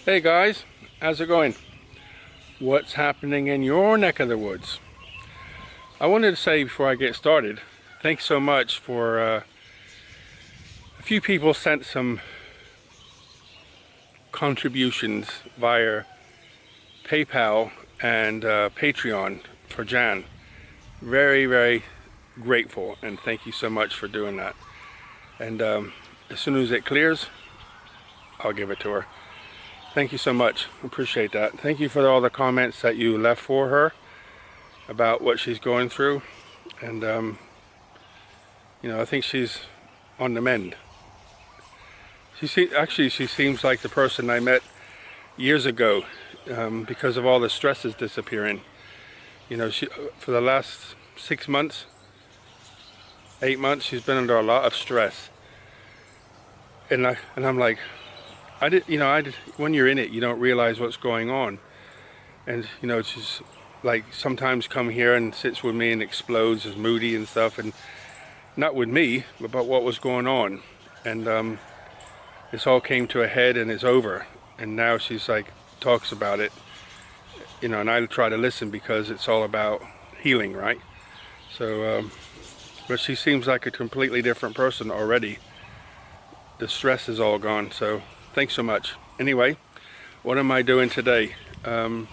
Hey guys, how's it going? What's happening in your neck of the woods? I wanted to say before I get started, thanks so much for a few people sent some contributions via PayPal and Patreon for Jan. Very, very grateful, and thank you so much for doing that. And as soon as it clears, I'll give it to her. Thank you so much. Appreciate that. Thank you for all the comments that you left for her about what she's going through. And, you know, I think she's on the mend. She seems like the person I met years ago because of all the stresses disappearing. You know, for the last 6 months, 8 months, she's been under a lot of stress. And I'm like, when you're in it, you don't realize what's going on. And, you know, she's like sometimes come here and sits with me and explodes, is moody and stuff, and not with me, but about what was going on. And this all came to a head and it's over. And now she's like, talks about it, you know, and I try to listen because it's all about healing, right? So, but she seems like a completely different person already. The stress is all gone, so thanks so much. Anyway, what am I doing today? I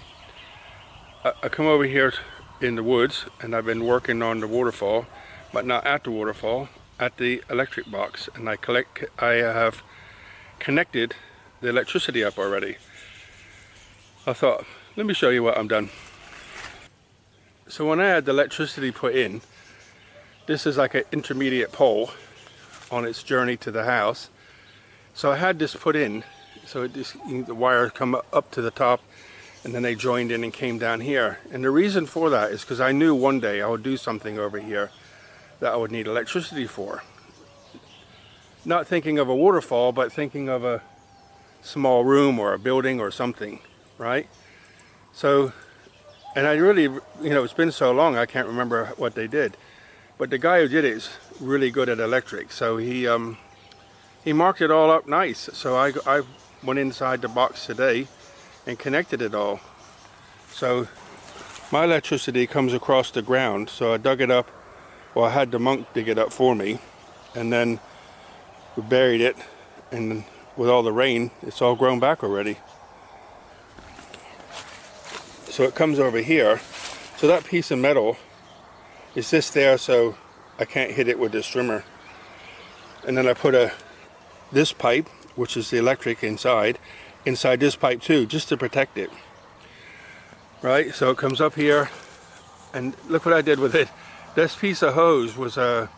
come over here in the woods and I've been working on the waterfall, but not at the waterfall, at the electric box. And I have connected the electricity up already. I thought, let me show you what I'm done. So when I had the electricity put in, this is like an intermediate pole on its journey to the house. So I had this put in, so the wire come up to the top, and then they joined in and came down here. And the reason for that is because I knew one day I would do something over here that I would need electricity for. Not thinking of a waterfall, but thinking of a small room or a building or something, right? So, and I really, you know, it's been so long I can't remember what they did. But the guy who did it is really good at electric, so he marked it all up nice. So I went inside the box today and connected it all. So my electricity comes across the ground, so I dug it up. Well, I had the monk dig it up for me, and then we buried it, and with all the rain, it's all grown back already. So it comes over here. So that piece of metal is just there so I can't hit it with this trimmer. And then I put this pipe, which is the electric inside this pipe too, just to protect it. Right, so it comes up here, and look what I did with it. This piece of hose was a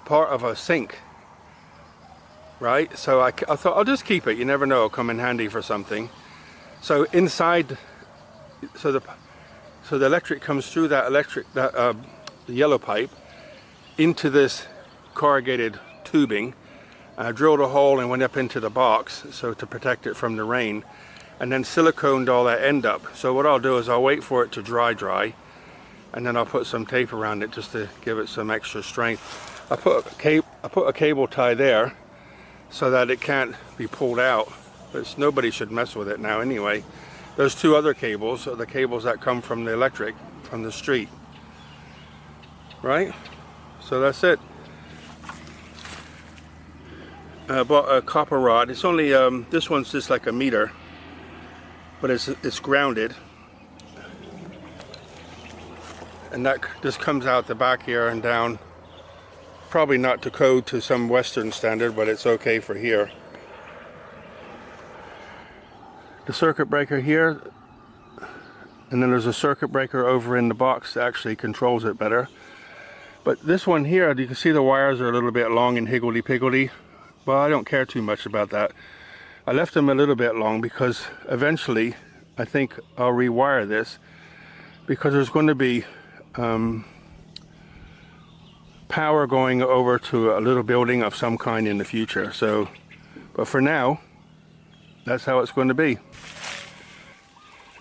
part of a sink. Right, so I thought I'll just keep it. You never know, it'll come in handy for something. So inside, so the electric comes through the yellow pipe into this corrugated tubing. I drilled a hole and went up into the box so to protect it from the rain, and then siliconed all that end up. So what I'll do is I'll wait for it to dry, and then I'll put some tape around it just to give it some extra strength. I put a cable tie there so that it can't be pulled out, but nobody should mess with it now anyway. Those two other cables are the cables that come from the electric from the street. Right? So that's it. I bought a copper rod. It's only, this one's just like a meter, but it's grounded. And that just comes out the back here and down. Probably not to code to some Western standard, but it's okay for here. The circuit breaker here, and then there's a circuit breaker over in the box that actually controls it better. But this one here, you can see the wires are a little bit long and higgledy-piggledy. Well, I don't care too much about that. I left them a little bit long because eventually I think I'll rewire this, because there's going to be power going over to a little building of some kind in the future. So, but for now, that's how it's going to be.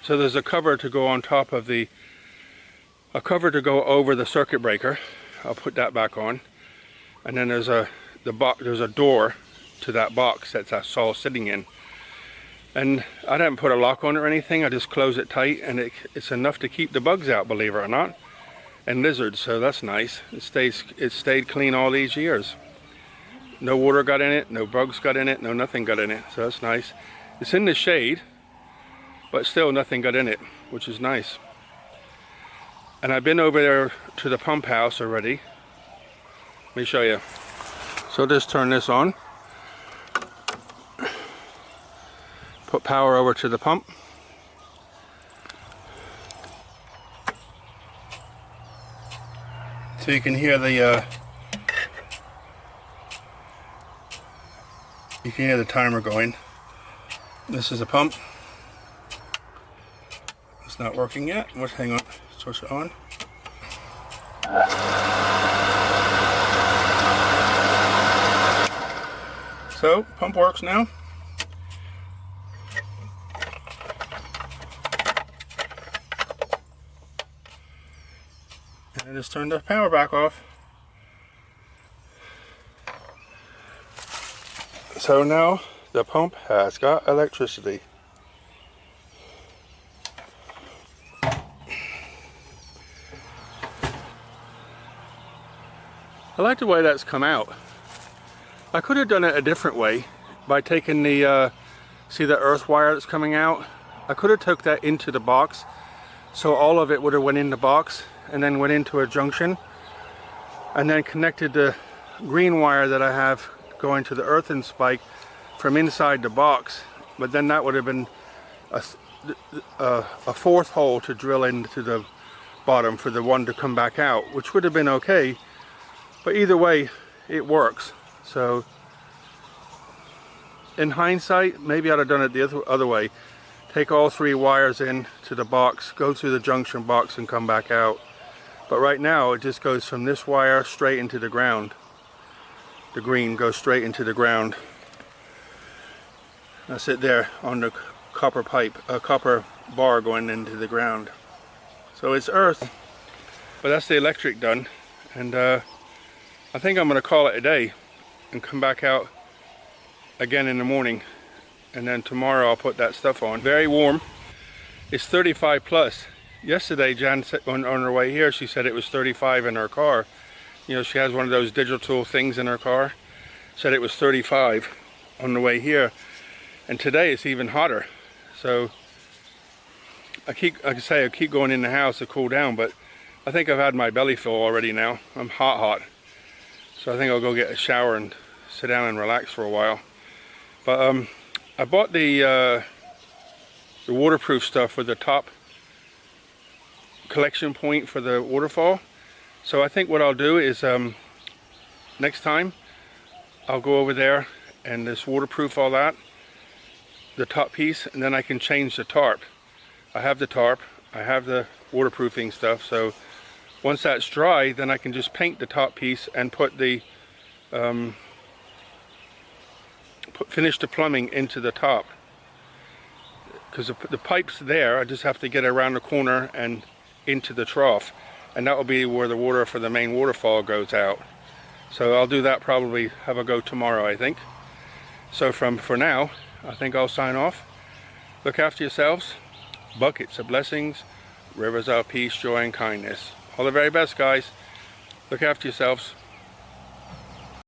So there's a cover to go on top of a cover to go over the circuit breaker. I'll put that back on, and then there's a door to that box that's all sitting in. And I didn't put a lock on it or anything. I just close it tight, and it's enough to keep the bugs out, believe it or not, and lizards. So that's nice. It stayed clean all these years. No water got in it, no bugs got in it, no nothing got in it. So that's nice. It's in the shade, but still nothing got in it, which is nice. And I've been over there to the pump house already. Let me show you. So just turn this on. Put power over to the pump. So you can hear the timer going. This is a pump. It's not working yet. Hang on. Switch it on. So pump works now. And I just turned the power back off. So now the pump has got electricity. I like the way that's come out. I could have done it a different way by taking the, see the earth wire that's coming out? I could have took that into the box, so all of it would have went in the box and then went into a junction, and then connected the green wire that I have going to the earthen spike from inside the box. But then that would have been a fourth hole to drill into the bottom for the one to come back out, which would have been okay. But either way, it works. So in hindsight, maybe I'd have done it the other way. Take all three wires in to the box, go through the junction box and come back out. But right now it just goes from this wire straight into the ground. The green goes straight into the ground. That's it there on the copper pipe, a copper bar going into the ground. So it's earth, but that's the electric done. And I think I'm going to call it a day and come back out again in the morning, and then tomorrow I'll put that stuff on. Very warm. It's 35 plus. Yesterday Jan said on her way here, she said it was 35 in her car. You know, she has one of those digital things in her car. Said it was 35 on the way here, and today it's even hotter. So I keep going in the house to cool down, but I think I've had my belly full already now. I'm hot. So I think I'll go get a shower and sit down and relax for a while. But I bought the waterproof stuff with the top collection point for the waterfall. So I think what I'll do is next time I'll go over there and just waterproof all that, the top piece, and then I can change the tarp. I have the tarp, I have the waterproofing stuff, so once that's dry, then I can just paint the top piece and put the finish the plumbing into the top. Because the pipe's there, I just have to get around the corner and into the trough, and that will be where the water for the main waterfall goes out. So I'll do that, probably have a go tomorrow, I think. So for now, I think I'll sign off. Look after yourselves. Buckets of blessings, rivers of peace, joy, and kindness. All the very best, guys. Look after yourselves.